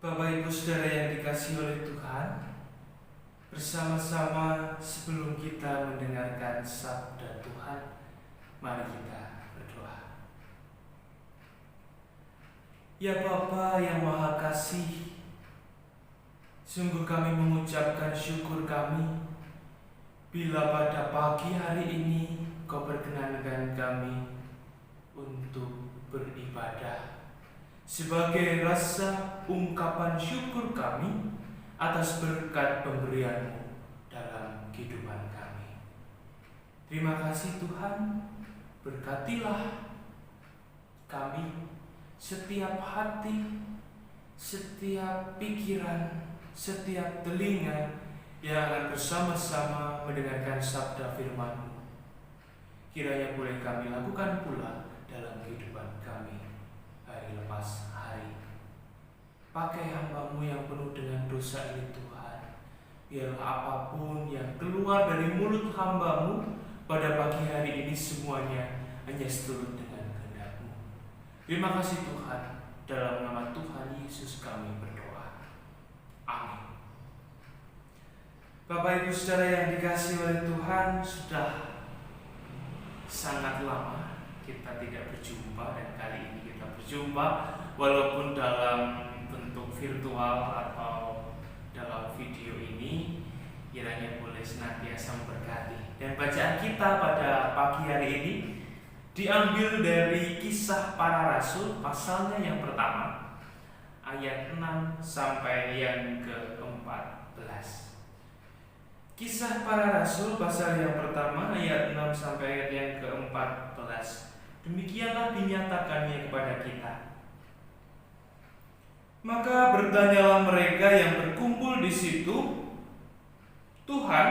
Bapak Ibu Saudara yang dikasihi oleh Tuhan, bersama-sama sebelum kita mendengarkan sabda Tuhan, mari kita berdoa. Ya Bapa yang Maha Kasih, sungguh kami mengucapkan syukur kami bila pada pagi hari ini Kau berkenankan kami untuk beribadah sebagai rasa ungkapan syukur kami atas berkat pemberian-Mu dalam kehidupan kami. Terima kasih Tuhan, berkatilah kami, setiap hati, setiap pikiran, setiap telinga yang akan bersama-sama mendengarkan sabda firman-Mu. Kiranya boleh kami lakukan pula dalam kehidupan kami hari lepas hari. Pakai hamba-Mu yang penuh dengan dosa ini Tuhan. Biarlah apapun yang keluar dari mulut hamba-Mu pada pagi hari ini semuanya hanya seturut dengan kehendak-Mu. Terima kasih Tuhan. Dalam nama Tuhan Yesus kami berdoa. Amin. Bapak Ibu Saudara yang dikasihi oleh Tuhan, sudah sangat lama kita tidak berjumpa, dan kali ini kita berjumpa walaupun dalam bentuk virtual atau dalam video ini. Kiranya boleh senantiasa memberkati. Dan bacaan kita pada pagi hari ini diambil dari Kisah Para Rasul pasalnya yang pertama, ayat 6 sampai yang ke-14. Kisah Para Rasul pasal yang pertama ayat 6 sampai ayat yang ke-14. Demikianlah dinyatakannya kepada kita. Maka bertanyalah mereka yang berkumpul di situ, Tuhan,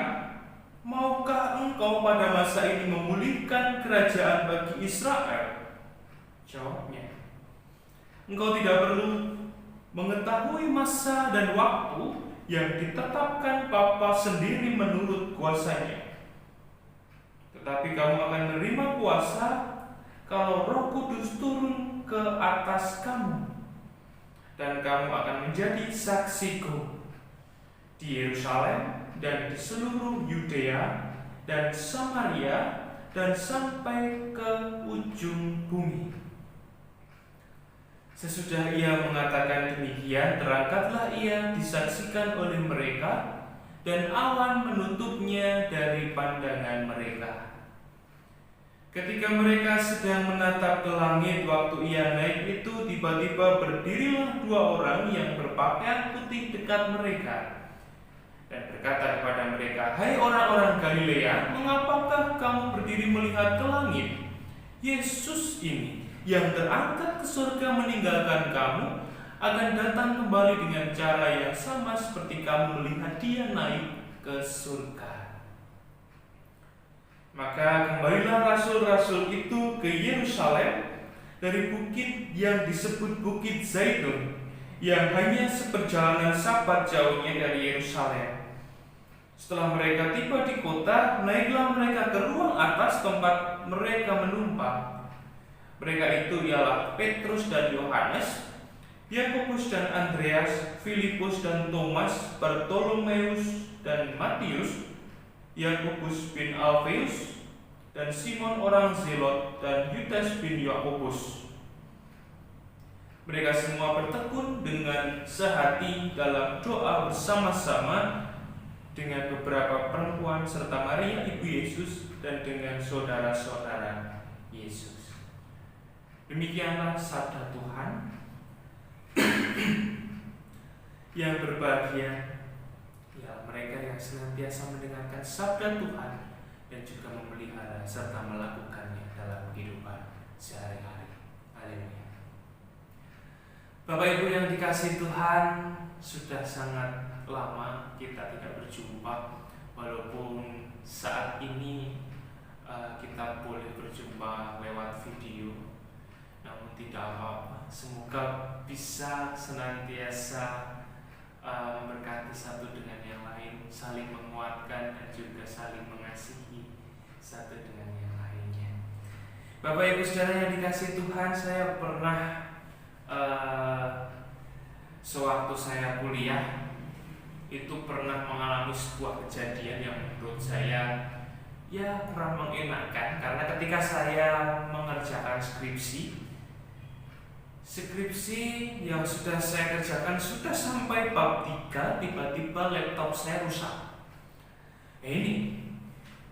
maukah Engkau pada masa ini memulihkan kerajaan bagi Israel? Jawabnya, Engkau tidak perlu mengetahui masa dan waktu yang ditetapkan Bapa sendiri menurut kuasanya. Tetapi kamu akan menerima kuasa kalau Roh Kudus turun ke atas kamu, dan kamu akan menjadi saksiku di Yerusalem dan di seluruh Yudea dan Samaria dan sampai ke ujung bumi. Sesudah ia mengatakan demikian, terangkatlah ia disaksikan oleh mereka, dan awan menutupnya dari pandangan mereka. Ketika mereka sedang menatap ke langit waktu ia naik itu, tiba-tiba berdirilah dua orang yang berpakaian putih dekat mereka, dan berkata kepada mereka, Hai orang-orang Galilea, mengapakah kamu berdiri melihat ke langit? Yesus ini yang terangkat ke surga meninggalkan kamu akan datang kembali dengan cara yang sama seperti kamu melihat dia naik ke surga. Maka kembalilah rasul-rasul itu ke Yerusalem dari bukit yang disebut Bukit Zaitun, yang hanya seperjalanan sabat jauhnya dari Yerusalem. Setelah mereka tiba di kota, naiklah mereka ke ruang atas tempat mereka menumpang. Mereka itu ialah Petrus dan Yohanes, Yakobus dan Andreas, Filipus dan Thomas, Bartolomeus dan Matius, Yakobus bin Alfeus, dan Simon orang Zelot, dan Yudas bin Yakobus. Mereka semua bertekun dengan sehati dalam doa bersama-sama dengan beberapa perempuan serta Maria ibu Yesus dan dengan saudara-saudara Yesus. Demikianlah sabda Tuhan. Yang berbahagia ya mereka yang senantiasa mendengarkan sabda Tuhan dan juga memelihara serta melakukannya dalam kehidupan sehari-hari. Haleluya. Bapak Ibu yang dikasihi Tuhan, sudah sangat lama kita tidak berjumpa, walaupun saat ini kita boleh berjumpa lewat video. Namun tidak apa-apa, semoga bisa senantiasa memberkati satu dengan yang lain, saling menguatkan dan juga saling mengasihi satu dengan yang lainnya. Bapak Ibu Saudara yang dikasihi Tuhan, saya pernah Sewaktu saya kuliah itu pernah mengalami sebuah kejadian yang menurut saya ya kurang mengenakan, karena ketika saya mengerjakan skripsi yang sudah saya kerjakan sudah sampai bab 3, tiba-tiba laptop saya rusak. Ini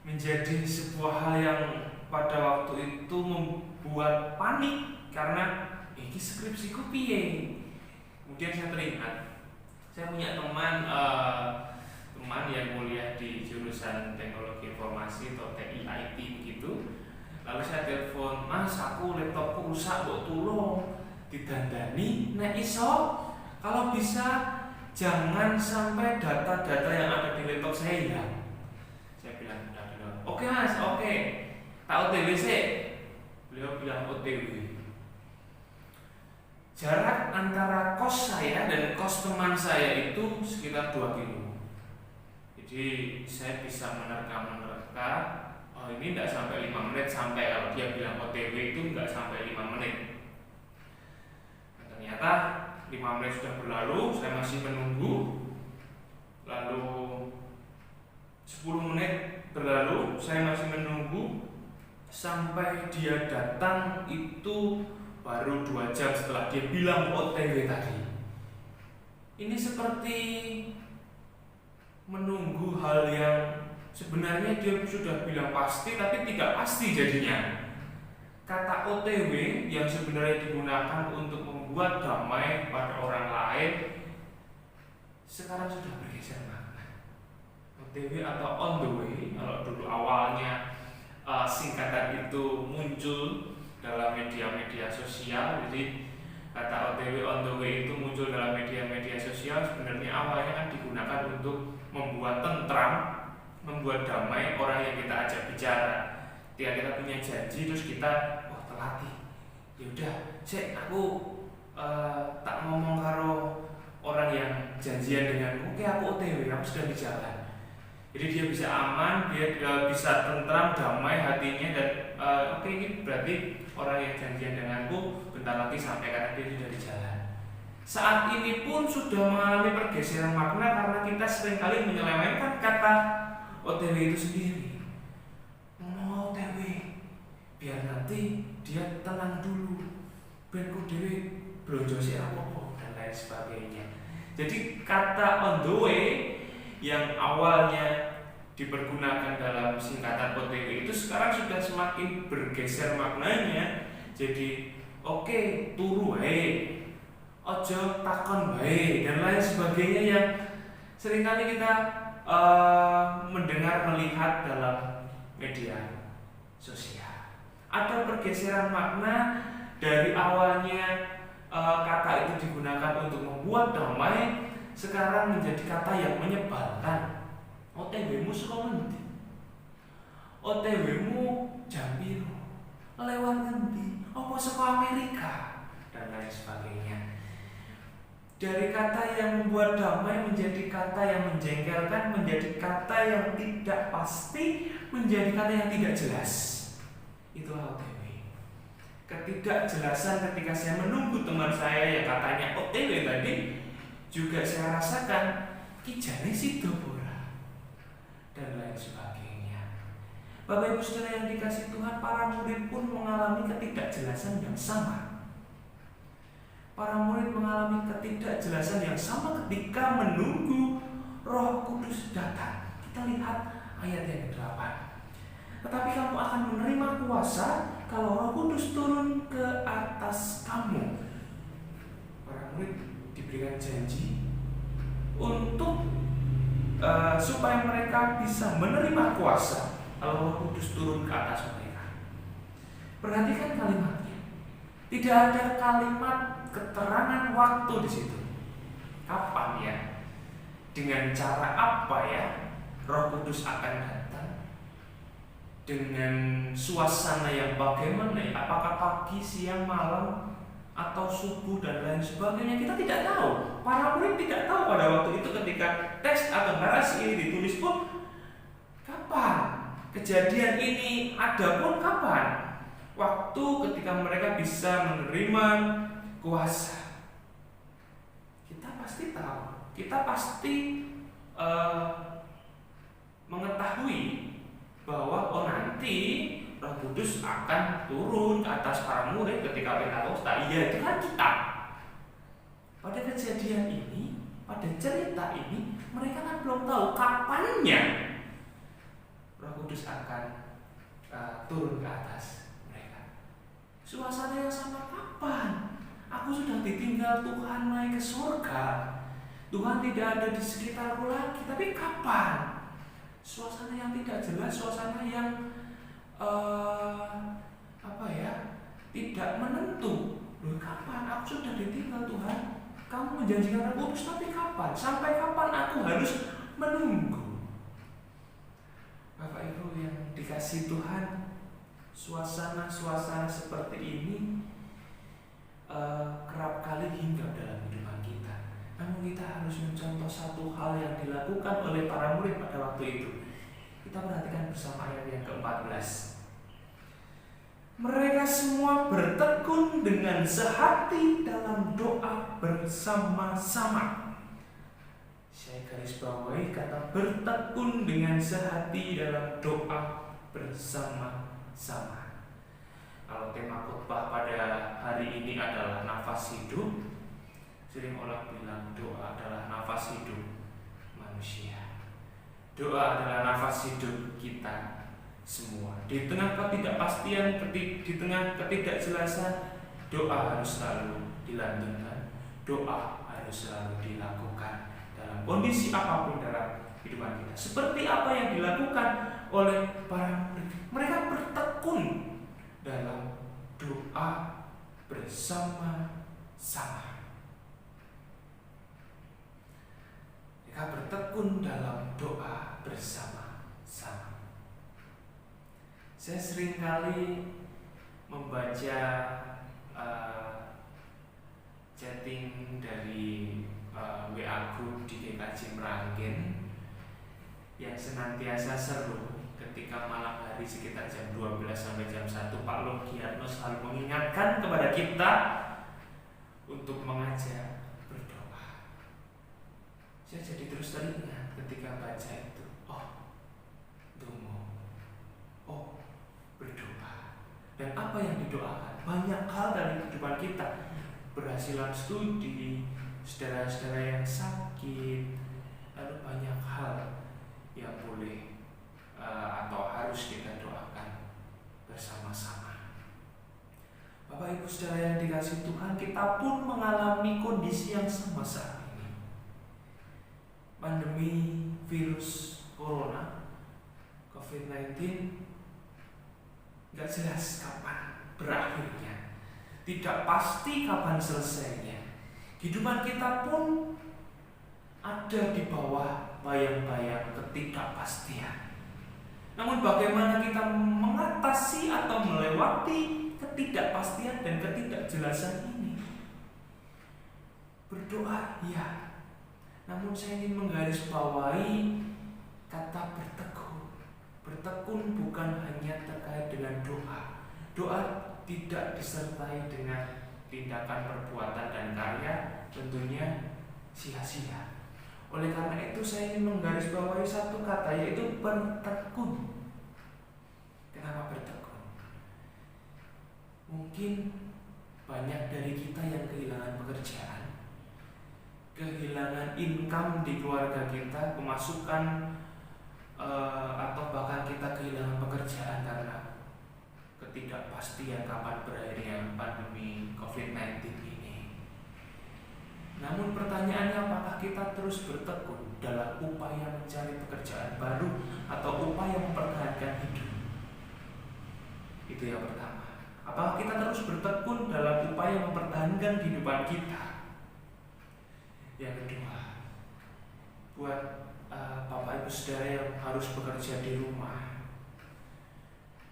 menjadi sebuah hal yang pada waktu itu membuat panik, karena ini skripsiku piye. Kemudian saya teringat, saya punya teman yang kuliah di jurusan teknologi informasi atau TI IT begitu. Lalu saya telepon, "Mas, aku laptopku rusak, mbok tolong didandani nek iso, kalau bisa jangan sampai data-data yang ada di laptop saya hilang." Saya bilang, "Oke Mas, oke. Tak OTW sih." Beliau bilang OTW. Jarak antara kos saya dan kos teman saya itu sekitar 2 kilo. Jadi saya bisa menerka, oh ini tidak sampai 5 menit sampai, kalau dia bilang OTW itu tidak sampai 5 menit. Nah, ternyata 5 menit sudah berlalu, saya masih menunggu. Lalu 10 menit berlalu, saya masih menunggu. Sampai dia datang itu baru 2 jam setelah dia bilang OTW tadi. Ini seperti menunggu hal yang sebenarnya dia sudah bilang pasti, tapi tidak pasti jadinya. Kata OTW yang sebenarnya digunakan untuk membuat damai pada orang lain sekarang sudah bergeser makna. OTW atau on the way, kalau dulu awalnya singkatan itu muncul dalam media-media sosial, jadi kata OTW on the way itu muncul dalam media-media sosial, sebenarnya awalnya kan digunakan untuk membuat tentram, membuat damai orang yang kita ajak bicara. Ketika kita punya janji terus kita terlatih, ya udah, aku tak ngomong karo orang yang janjian denganku, oke aku OTW, aku sudah di jalan. Jadi dia bisa aman, dia bisa tentram, damai hatinya, dan oke, ini berarti orang yang janjian denganku bentar lagi sampai karena dia sudah di jalan. Saat ini pun sudah mengalami pergeseran makna karena kita seringkali menyelewengkan kata OTW itu sendiri. Ngomong OTW biar nanti dia tenang dulu, benku dewe blonjo si apa dan lain sebagainya. Jadi kata on the way yang awalnya dipergunakan dalam singkatan OTW itu sekarang sudah semakin bergeser maknanya. Jadi oke, turu wae, ojo takon wae, dan lain sebagainya yang seringkali kita mendengar melihat dalam media sosial. Ada pergeseran makna dari awalnya kata itu digunakan untuk membuat damai, sekarang menjadi kata yang menyebalkan. OTW-mu suka ngendi? OTW-mu jam piro? Lewat ngendi? Apa saka Amerika? Dan lain sebagainya. Dari kata yang membuat damai menjadi kata yang menjengkelkan, menjadi kata yang tidak pasti, menjadi kata yang tidak jelas. Itulah OTW. Ketidakjelasan ketika saya menunggu teman saya yang katanya OTW tadi, juga saya rasakan kijane sido ora dan lain sebagainya. Bapak Ibu Saudara yang dikasih Tuhan, para murid pun mengalami ketidakjelasan yang sama. Para murid mengalami ketidakjelasan yang sama ketika menunggu Roh Kudus datang. Kita lihat ayat yang ke-8. Tetapi kamu akan menerima kuasa kalau Roh Kudus turun ke atas kamu. Para murid diberikan janji untuk supaya mereka bisa menerima kuasa kalau Roh Kudus turun ke atas mereka. Perhatikan kalimatnya. Tidak ada kalimat keterangan waktu di situ. Kapan ya? Dengan cara apa ya Roh Kudus akan datang? Dengan suasana yang bagaimana ya? Apakah pagi, siang, malam, atau subuh dan lain sebagainya, kita tidak tahu. Para murid tidak tahu pada waktu itu ketika teks atau narasi ini ditulis pun kapan kejadian ini ada pun kapan waktu ketika mereka bisa menerima kuasa. Kita kita pasti mengetahui bahwa nanti Roh Kudus akan turun ke atas para murid ketika Pentakosta. Iya, itu kan kita. Pada kejadian ini, pada cerita ini, mereka kan belum tahu kapannya Roh Kudus akan turun ke atas mereka. Suasana yang sama kapan? Aku sudah ditinggal Tuhan naik ke surga. Tuhan tidak ada di sekitarku lagi. Tapi kapan? Suasana yang tidak jelas, suasana yang tidak menentu. Loh, kapan? Aku sudah ditinggal Tuhan. Kamu menjanjikan Roh Kudus, tapi kapan? Sampai kapan aku harus menunggu? Bapak Ibu yang dikasih Tuhan, suasana-suasana seperti ini kerap kali hinggap dalam kehidupan kita. Namun kita harus mencontoh satu hal yang dilakukan oleh para murid pada waktu itu. Kita perhatikan bersama ayat yang ke-14. Mereka semua bertekun dengan sehati dalam doa bersama-sama. Saya garis bawahi kata bertekun dengan sehati dalam doa bersama-sama. Kalau tema khotbah pada hari ini adalah nafas hidup, sering orang bilang doa adalah nafas hidup manusia. Doa adalah nafas hidup kita semua. Di tengah ketidakpastian, di tengah ketidakjelasan, doa harus selalu dilantunkan. Doa harus selalu dilakukan dalam kondisi apapun dalam kehidupan kita. Seperti apa yang dilakukan oleh para murid. Mereka bertekun dalam doa bersama-sama. Mereka bertekun dalam doa bersama-sama. Saya sering kali membaca chatting dari WA group di GKJ Meranggen yang senantiasa seru. Ketika malam hari sekitar jam 12 sampai jam 1, Pak Logiarno selalu mengingatkan kepada kita untuk mengajak berdoa. Saya jadi terus teringat ketika baca itu. Berdoa. Dan apa yang didoakan? Banyak hal dari kehidupan kita. Berhasilan studi, saudara-saudara yang sakit, lalu banyak hal yang boleh atau harus kita doakan bersama-sama. Bapak Ibu saudara yang dikasihi Tuhan, kita pun mengalami kondisi yang sama saat ini. Pandemi virus corona COVID-19 gak jelas kapan berakhirnya, tidak pasti kapan selesainya. Kehidupan kita pun ada di bawah bayang-bayang ketidakpastian. Namun bagaimana kita mengatasi atau melewati ketidakpastian dan ketidakjelasan ini? Berdoa, ya. Namun saya ingin menggarisbawahi kata bertekun. Bertekun bukan hanya terkait dengan doa. Doa tidak disertai dengan tindakan perbuatan dan karya, tentunya sia-sia. Oleh karena itu saya ingin menggarisbawahi satu kata, yaitu bertekun. Kenapa bertekun? Mungkin banyak dari kita yang kehilangan pekerjaan, kehilangan income di keluarga kita, pemasukan, atau bahkan kita kehilangan pekerjaan karena ketidakpastian kapan berakhirnya pandemi COVID-19 ini. Namun pertanyaannya, apakah kita terus bertekun dalam upaya mencari pekerjaan baru atau upaya mempertahankan hidup? Itu yang pertama. Apakah kita terus bertekun dalam upaya mempertahankan kehidupan kita? Yang kedua, buat Bapak Ibu saudara yang harus bekerja di rumah,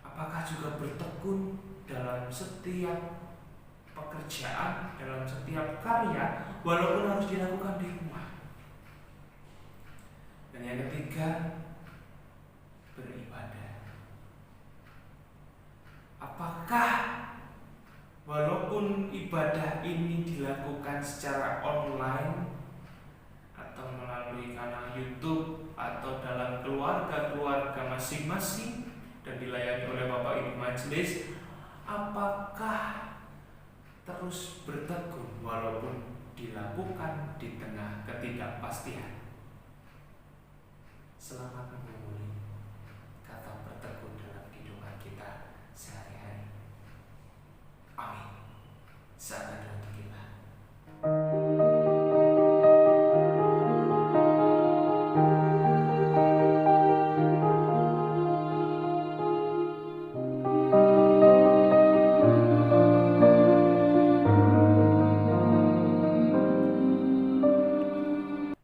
apakah juga bertekun dalam setiap pekerjaan, dalam setiap karya, walaupun harus dilakukan di rumah? Dan yang ketiga, beribadah. Apakah walaupun ibadah ini dilakukan secara online atau melalui kanal YouTube atau dalam keluarga-keluarga masing-masing dan dilayani oleh Bapak Ibu Majelis, apakah terus bertekun walaupun dilakukan di tengah ketidakpastian? Selamat menggumuli kata bertekun dalam kehidupan kita sehari-hari. Amin. Saat